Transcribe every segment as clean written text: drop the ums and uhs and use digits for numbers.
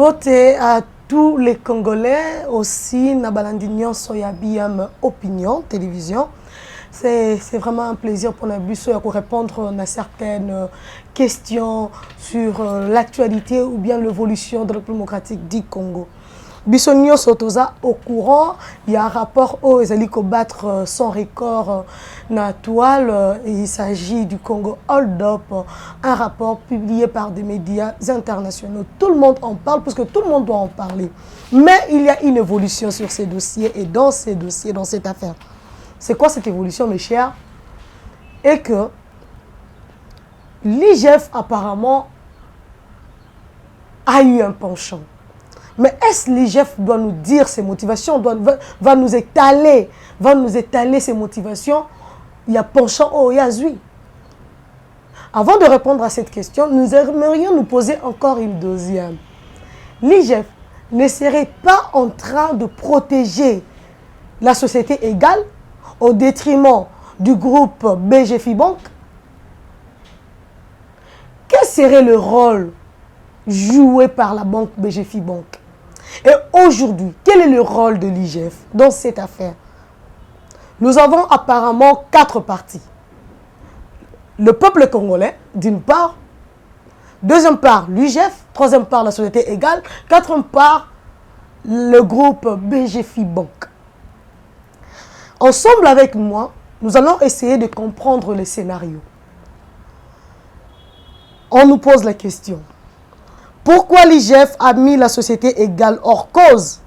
Mbote à tous les Congolais, aussi Nabalandignon Soyabiam Opinion, télévision. C'est vraiment un plaisir pour nous de répondre à certaines questions sur l'actualité ou bien l'évolution de la République démocratique du Congo. Bissonio Sotoza au courant, il y a un rapport aux Eliko battre son record naturel. Il s'agit du Congo Hold Up, un rapport publié par des médias internationaux. Tout le monde en parle parce que tout le monde doit en parler. Mais il y a une évolution sur ces dossiers et dans ces dossiers, dans cette affaire. C'est quoi cette évolution, mes chers? Et que l'IGF apparemment a eu un penchant. Mais est-ce que l'IGF doit nous dire ses motivations, va nous étaler ses motivations? Il y a penchant au Yazui. Avant de répondre à cette question, nous aimerions nous poser encore une deuxième. L'IGF ne serait pas en train de protéger la société égale au détriment du groupe BGFI Bank? Quel serait le rôle joué par la banque BGFI Bank? Et aujourd'hui, quel est le rôle de l'IGF dans cette affaire? Nous avons apparemment 4 parties. Le peuple congolais, d'une part. Deuxième part, l'IGF. Troisième part, la société égale. Quatrième part, le groupe BGFI Bank. Ensemble avec moi, nous allons essayer de comprendre le scénario. On nous pose la question. Pourquoi l'IGF a mis la société égale hors cause,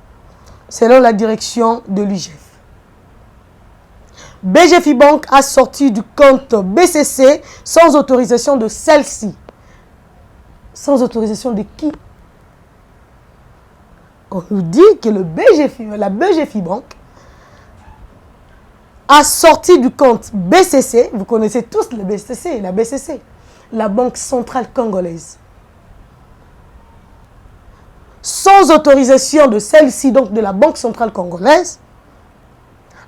selon la direction de l'IGF? BGFI Bank a sorti du compte BCC sans autorisation de celle-ci. Sans autorisation de qui? On nous dit que la BGFI Bank a sorti du compte BCC, vous connaissez tous le BCC, la Banque Centrale Congolaise. Sans autorisation de celle-ci, donc de la Banque Centrale Congolaise,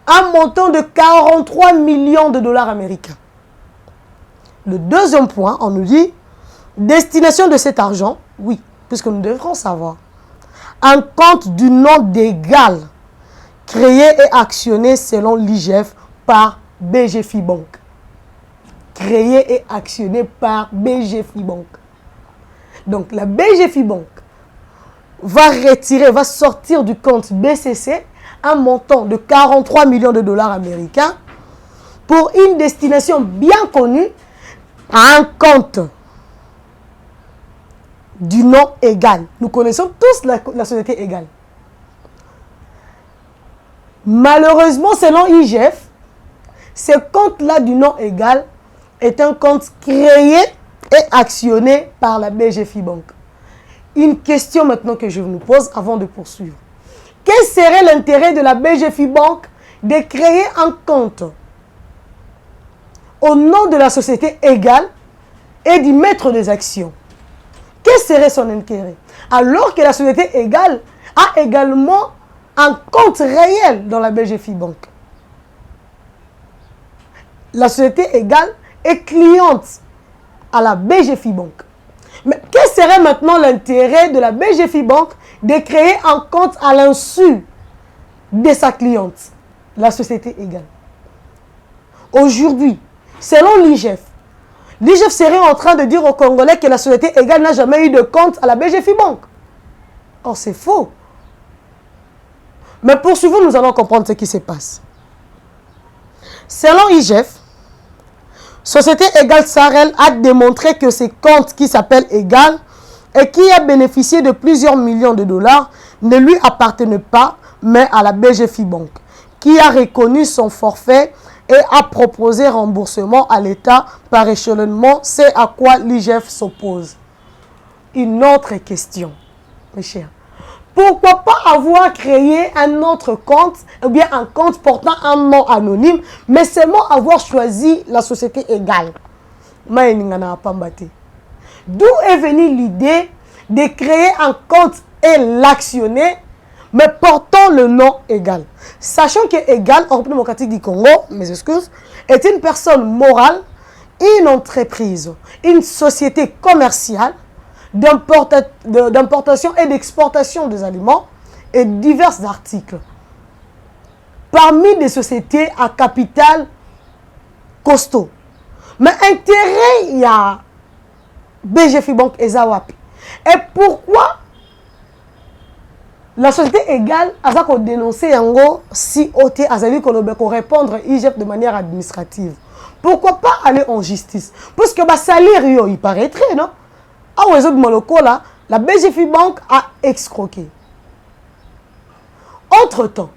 un montant de 43 millions de dollars américains. Le deuxième point, on nous dit, destination de cet argent, oui, puisque nous devrons savoir, un compte du nom d'égal, créé et actionné selon l'IGF par BGFI Bank. Créé et actionné par BGFI Bank. Donc la BGFI Bank va sortir du compte BCC un montant de 43 millions de dollars américains pour une destination bien connue à un compte du nom égal. Nous connaissons tous la société égale. Malheureusement, selon IGF, ce compte-là du nom égal est un compte créé et actionné par la BGFI Bank. Une question maintenant que je vous pose avant de poursuivre. Quel serait l'intérêt de la BGFI Bank de créer un compte au nom de la société égale et d'y mettre des actions? Quel serait son intérêt? Alors que la société égale a également un compte réel dans la BGFI Bank. La société égale est cliente à la BGFI Bank. Mais quel serait maintenant l'intérêt de la BGFI Bank de créer un compte à l'insu de sa cliente, la société égale? Aujourd'hui, selon l'IGF, l'IGF serait en train de dire aux Congolais que la société égale n'a jamais eu de compte à la BGFI Bank. Or, c'est faux. Mais poursuivons, nous allons comprendre ce qui se passe. Selon IGF, Société Égale Sarel a démontré que ces comptes qui s'appellent Égale et qui a bénéficié de plusieurs millions de dollars ne lui appartenaient pas, mais à la BGFI Bank, qui a reconnu son forfait et a proposé remboursement à l'État par échelonnement, c'est à quoi l'IGF s'oppose. Une autre question, mes chers. Pourquoi pas avoir créé un autre compte, ou bien un compte portant un nom anonyme, mais seulement avoir choisi la société égale? D'où est venue l'idée de créer un compte et l'actionner, mais portant le nom égal? Sachant que Égal, en République démocratique du Congo, mes excuses, est une personne morale, une entreprise, une société commerciale d'importation et d'exportation des aliments et divers articles. Parmi des sociétés à capital costaud. Mais intérêt, il y a BGFI Bank et Zawapi. Et pourquoi la société égale a dénoncé Yango si OT a répondre IGF de manière administrative? Pourquoi pas aller en justice? Parce que le salaire, il paraîtrait, non? La BGFI Bank a escroqué. Entre-temps,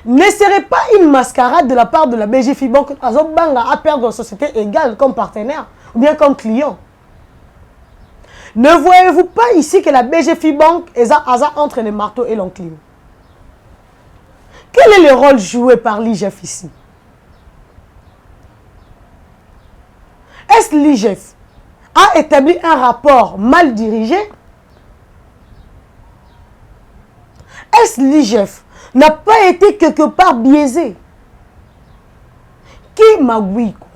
ne serait pas une mascarade de la part de la BGFI Bank à perdre une société égale comme partenaire ou bien comme client? Ne voyez-vous pas ici que la BGFI Bank est entre les marteaux et l'enclume? Quel est le rôle joué par l'IGF ici? Est-ce l'IGF a établi un rapport mal dirigé? Est-ce l'IGF n'a pas été quelque part biaisé? Qui magouille quoi?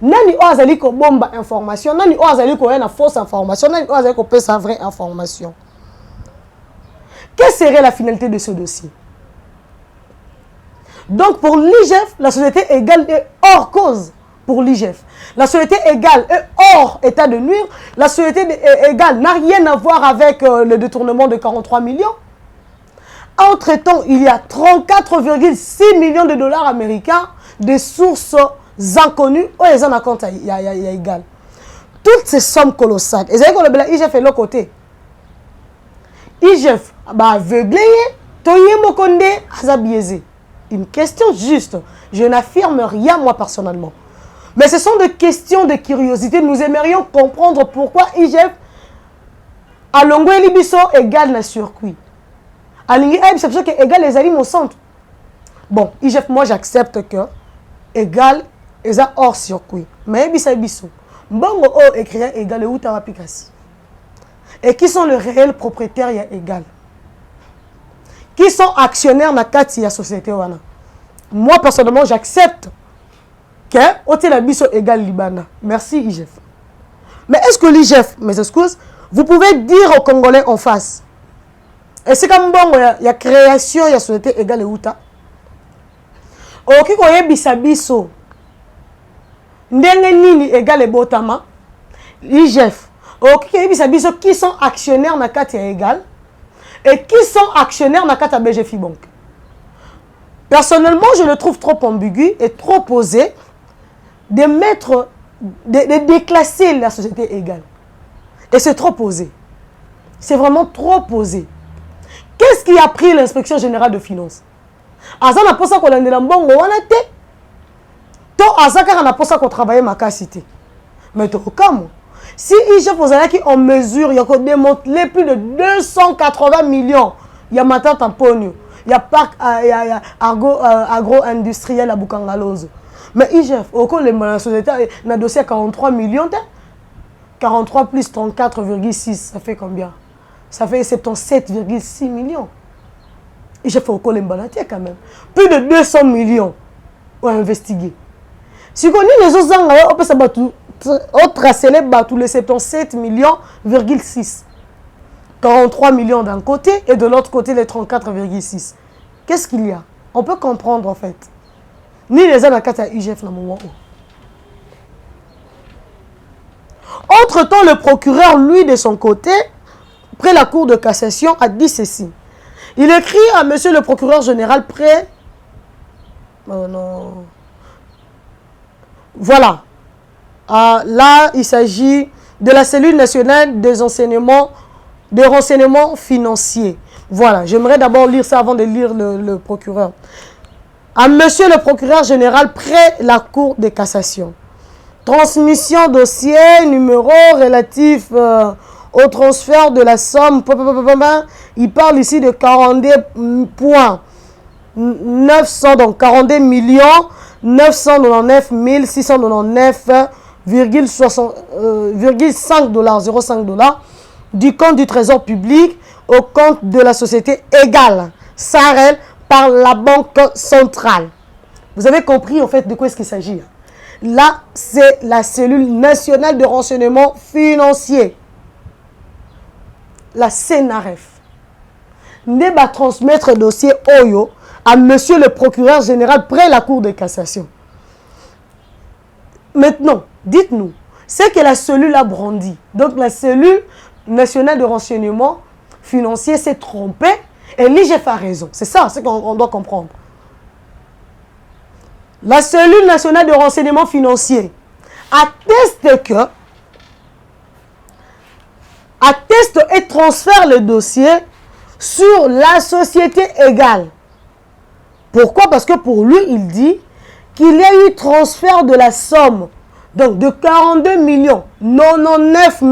Nani ozali ko bomba information, nani ozali ko na fausse information, nani ozali ko peut sa vraie information. Quelle serait la finalité de ce dossier? Donc pour l'IGF, la société égale est hors cause. Pour l'IGF, la société égale est hors état de nuire. La société égale n'a rien à voir avec le détournement de 43 millions. Entre-temps, il y a 34,6 millions de dollars américains de sources inconnues. Oh, ils en ont compte, il y a égal. Toutes ces sommes colossales. Et c'est que l'IGF est de l'autre côté. IGF, aveuglé, toye mokonde, aza biaisé. Une question juste. Je n'affirme rien moi personnellement. Mais ce sont des questions de curiosité. Nous aimerions comprendre pourquoi IGF a longo libiso égale la circuit. Alingi c'est pour ça que égal les aliments au centre. Bon, IGF, moi j'accepte que égal est hors circuit. Mais bisa biso. Mbongo o écrit égal et outa wapikasi. Et qui sont les réels propriétaires y a égal? Qui sont actionnaires dans la société wana? Moi personnellement j'accepte que Otela Biso égale Libana. Merci IGF. Mais est-ce que l'IGF, mes excuses, vous pouvez dire aux Congolais en face? Et c'est comme bon, il y a création, il y a société égale Outa. Ok, quand il y a Bisabiso, Ndenge Nini égale Botama, l'IGF. Ok, il y a Bisabiso qui sont actionnaires dans la carte égale et qui sont actionnaires dans la carte BGFI Bank. Personnellement, je le trouve trop ambigu et trop posé de mettre, de déclasser la société égale. Et c'est trop posé. C'est vraiment trop posé. Qu'est-ce qui a pris l'inspection générale de finances? Azana posa ko landela mbongo wana te. To azaka na posa ko travailler ma capacité. Mais to comme si IGF qui en mesure il y a démantelé plus de 280 millions. Il y a matin tamponio. Il y a parc agro-industriel à Bukangalozo. Mais IGF, au cours de la société, il y a un dossier à 43 millions. 43 plus 34,6, ça fait combien? Ça fait 77,6 millions. IGF, au cours de la quand même. Plus de 200 millions pour investiguer. Si on a les autres, on peut se tracer les 77 millions,6. 43 millions d'un côté et de l'autre côté les 34,6. Qu'est-ce qu'il y a? On peut comprendre en fait. Ni les anakata à IGF dans le moment où. Entre-temps, le procureur, lui, de son côté, près la Cour de cassation, a dit ceci. Il écrit à monsieur le procureur général près... Oh non. Voilà. Là, il s'agit de la cellule nationale des renseignements financiers. Voilà, j'aimerais d'abord lire ça avant de lire le procureur. À monsieur le procureur général près la Cour de cassation. Transmission dossier, numéro relatif au transfert de la somme. Il parle ici de 42,900, donc 42 millions 999 699,5 dollars, 0,5 dollars du compte du trésor public au compte de la société égale, Sarel, par la banque centrale. Vous avez compris en fait de quoi est-ce qu'il s'agit. Là, c'est la cellule nationale de renseignement financier. La CNRF. Ne va transmettre le dossier Oyo à monsieur le procureur général près la Cour de cassation. Maintenant, dites-nous, c'est que la cellule a brandi. Donc la cellule nationale de renseignement financier s'est trompée et l'IGF a raison. C'est ça, c'est qu'on doit comprendre. La cellule nationale de renseignement financier atteste et transfère le dossier sur la société égale. Pourquoi? Parce que pour lui, il dit qu'il y a eu transfert de la somme, donc de 42 millions 99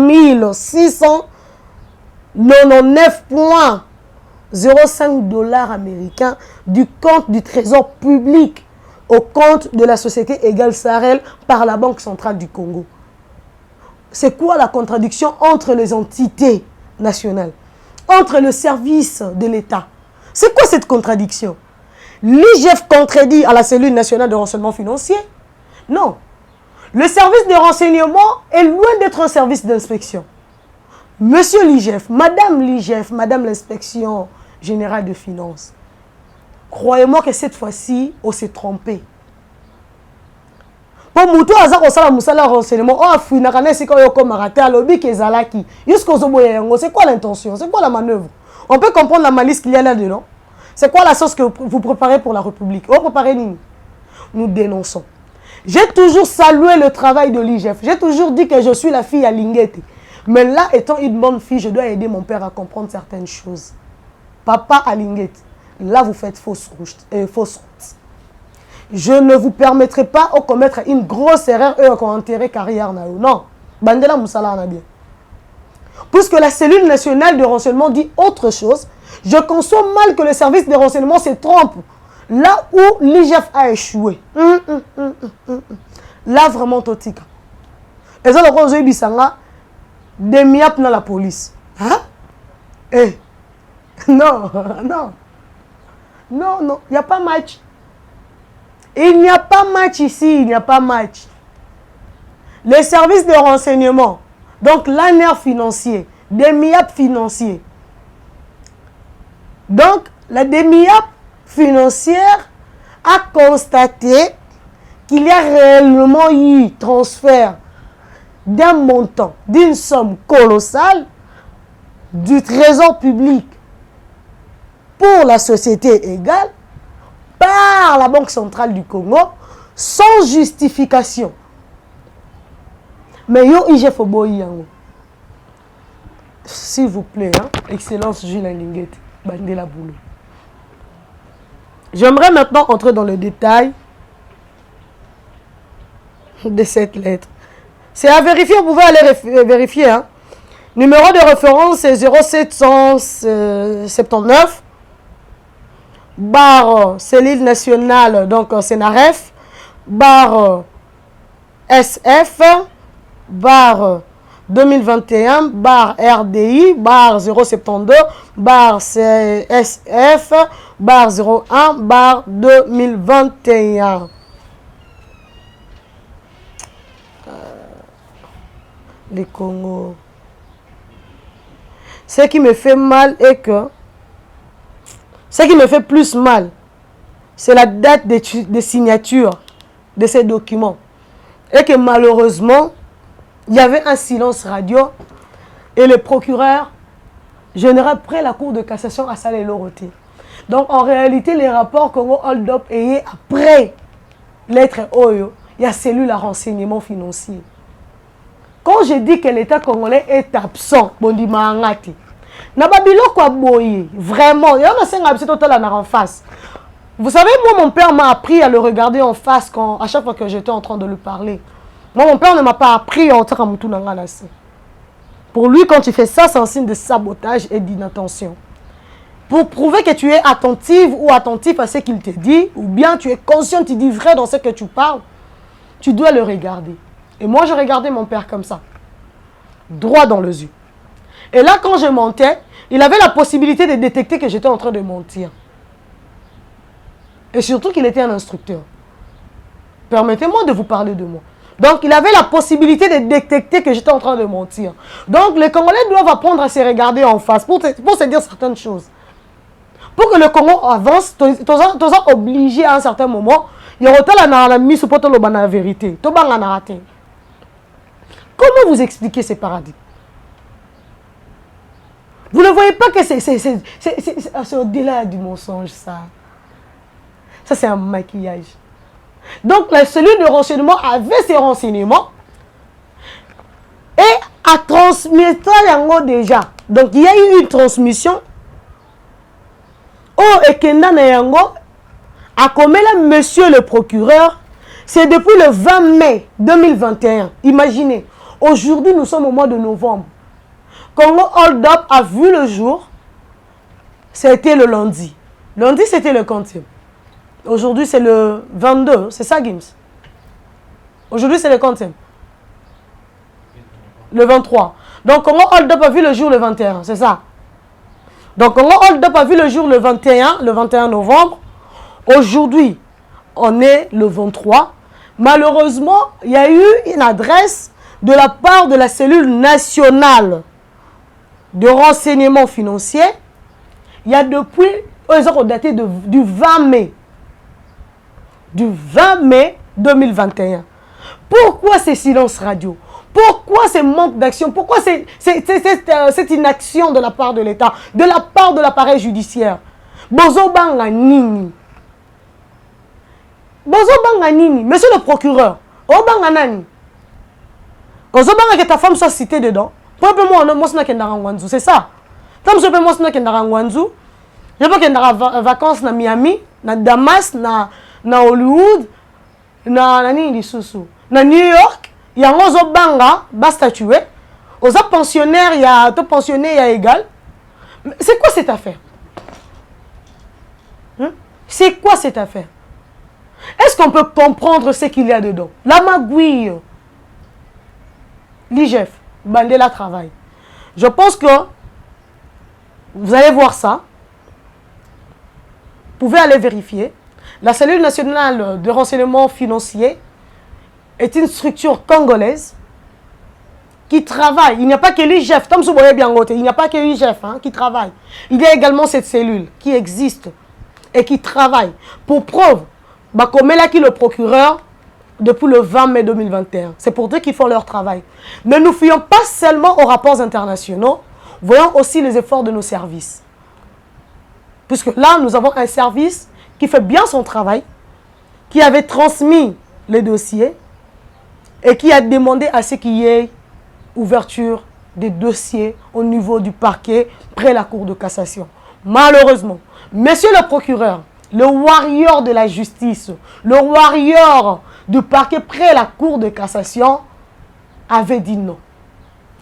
699,05 dollars américains du compte du trésor public au compte de la société égale Sahel par la Banque centrale du Congo. C'est quoi la contradiction entre les entités nationales, entre le service de l'État? C'est quoi cette contradiction? L'IGF contredit à la cellule nationale de renseignement financier? Non. Le service de renseignement est loin d'être un service d'inspection. Monsieur l'IGF, Madame l'inspection générale de finances, croyez-moi que cette fois-ci, on s'est trompé. Pour Moutou Azar, on s'est moussala renseignement. Oh, Fouinakane, c'est quand on a raté à l'objet qui est Zalaki. Jusqu'au Zoboyengo, c'est quoi l'intention? C'est quoi la manœuvre? On peut comprendre la malice qu'il y a là-dedans. C'est quoi la sauce que vous préparez pour la République? Oh, préparez nous. Nous dénonçons. J'ai toujours salué le travail de l'IGF. J'ai toujours dit que je suis la fille à Linguette. Mais là, étant une bonne fille, je dois aider mon père à comprendre certaines choses. Papa à Linguette, là, vous faites fausse route. Je ne vous permettrai pas de commettre une grosse erreur et qu'on enterrer carrière. Non. Bandela Moussala en a bien. Puisque la cellule nationale de renseignement dit autre chose, je conçois mal que le service de renseignement se trompe. Là où l'IGF a échoué. Là, vraiment, totika. Et ça, le conseil bisanga, des miap dans la police. Hein? Eh. Non, non. Non, non, il n'y a pas match. Il n'y a pas match ici, il n'y a pas match. Les services de renseignement, donc l'ANER financier, des MIAP financiers. Donc, la DEMIAP financière a constaté qu'il y a réellement eu transfert d'un montant, d'une somme colossale du trésor public pour la société égale par la Banque centrale du Congo sans justification. Mais yo IGF Oboyango. S'il vous plaît, hein, Excellence Jules Linguette, Bandela Boulou. J'aimerais maintenant entrer dans le détail de cette lettre. C'est à vérifier, vous pouvez aller vérifier. Hein. Numéro de référence c'est 0779 barre cellule nationale, donc CNRF, barre SF, barre 2021, barre RDI, barre 072, barre CSF, barre 01, barre 2021. Les Congo. Ce qui me fait mal est que ce qui me fait plus mal, c'est la date de signature de ces documents. Et que malheureusement, il y avait un silence radio et le procureur général près la Cour de cassation a salé l'oroté. Donc en réalité, les rapports Congo Hold Up et après lettre Oyo, il y a cellule à renseignement financier. Quand je dis que l'État congolais est absent, bon dit Mahangati. Nababilo quoi boye, vraiment, il y a un en face. Vous savez, moi, mon père m'a appris à le regarder en face à chaque fois que j'étais en train de lui parler. Moi, mon père ne m'a pas appris à entrer à Moutounanganasi. Pour lui, quand tu fais ça, c'est un signe de sabotage et d'inattention. Pour prouver que tu es attentive ou attentif à ce qu'il te dit, ou bien tu es conscient, tu dis vrai dans ce que tu parles, tu dois le regarder. Et moi, je regardais mon père comme ça, droit dans les yeux. Et là, quand je mentais, il avait la possibilité de détecter que j'étais en train de mentir. Et surtout qu'il était un instructeur. permettez-moi de vous parler de moi. Donc, il avait la possibilité de détecter que j'étais en train de mentir. Donc, les Congolais doivent apprendre à se regarder en face pour se dire certaines choses. Pour que le Congo avance, tu es obligé à un certain moment, il y aura la mise pour la vérité. Comment vous expliquez ces paradigmes? Vous ne voyez pas que c'est au-delà du mensonge, ça. Ça, c'est un maquillage. Donc, la cellule de renseignement avait ses renseignements et a transmis ça déjà. Donc, il y a eu une transmission. Oh, et Kenda Nayango a commis là, monsieur le procureur, c'est depuis le 20 mai 2021. Imaginez, aujourd'hui, nous sommes au mois de novembre. Congo Hold Up a vu le jour, c'était le lundi. Lundi, c'était le 40e. Aujourd'hui, c'est le 22, c'est ça, Gims? Aujourd'hui, c'est le 40e. Le 23. Donc, Congo Hold Up a vu le jour le 21, c'est ça. Donc, Congo Hold Up a vu le jour le 21 novembre. Aujourd'hui, on est le 23. Malheureusement, il y a eu une adresse de la part de la cellule nationale de renseignement financier. Il y a depuis, ils ont daté du 20 mai. Du 20 mai 2021. Pourquoi ces silences radio? Pourquoi ce manque d'action? Pourquoi cette inaction de la part de l'État, de la part de l'appareil judiciaire? Bozo banga nini? Bozo banga nini? Monsieur le procureur, o banga nani? Bozo banga que ta femme soit citée dedans. C'est ça. Comme je peux moi je peux que vacances na Miami, na Damas, na Hollywood, na New York. Il y a un banga, bas statué. Aux pensionnaires, il y a tout pensionné, il y a égal. C'est quoi cette affaire? C'est quoi cette affaire? Est-ce qu'on peut comprendre ce qu'il y a dedans? La magouille. L'IGF, Bandela travail. Je pense que vous allez voir ça. Vous pouvez aller vérifier. La cellule nationale de renseignement financier est une structure congolaise qui travaille. Il n'y a pas que l'IGF, il n'y a pas que l'IGF qui travaille. Il y a également cette cellule qui existe et qui travaille. Pour preuve, comme là qui le procureur depuis le 20 mai 2021. C'est pour dire qu'ils font leur travail. Ne nous fions pas seulement aux rapports internationaux, voyons aussi les efforts de nos services. Puisque là, nous avons un service qui fait bien son travail, qui avait transmis les dossiers et qui a demandé à ce qu'il y ait ouverture des dossiers au niveau du parquet près la Cour de cassation. Malheureusement, monsieur le procureur, le warrior de la justice, le warrior du parquet près la Cour de cassation avait dit non.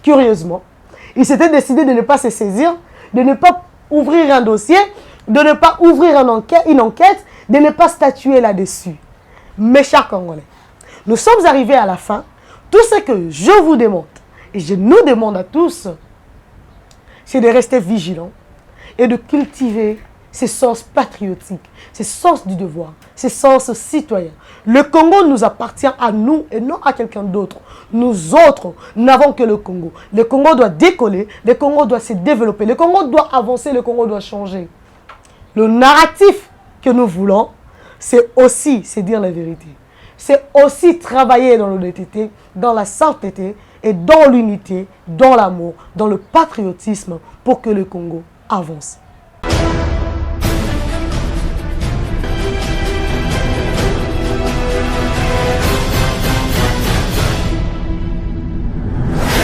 Curieusement, il s'était décidé de ne pas se saisir, de ne pas ouvrir un dossier, de ne pas ouvrir une enquête, de ne pas statuer là-dessus. Mes chers Congolais, nous sommes arrivés à la fin. Tout ce que je vous demande, et je nous demande à tous, c'est de rester vigilants et de cultiver ce sens patriotique, ce sens du devoir, ce sens citoyen. Le Congo nous appartient à nous et non à quelqu'un d'autre. Nous autres n'avons que le Congo. Le Congo doit décoller, le Congo doit se développer, le Congo doit avancer, le Congo doit changer. Le narratif que nous voulons, c'est aussi se dire la vérité. C'est aussi travailler dans l'honnêteté, dans la sainteté et dans l'unité, dans l'amour, dans le patriotisme pour que le Congo avance.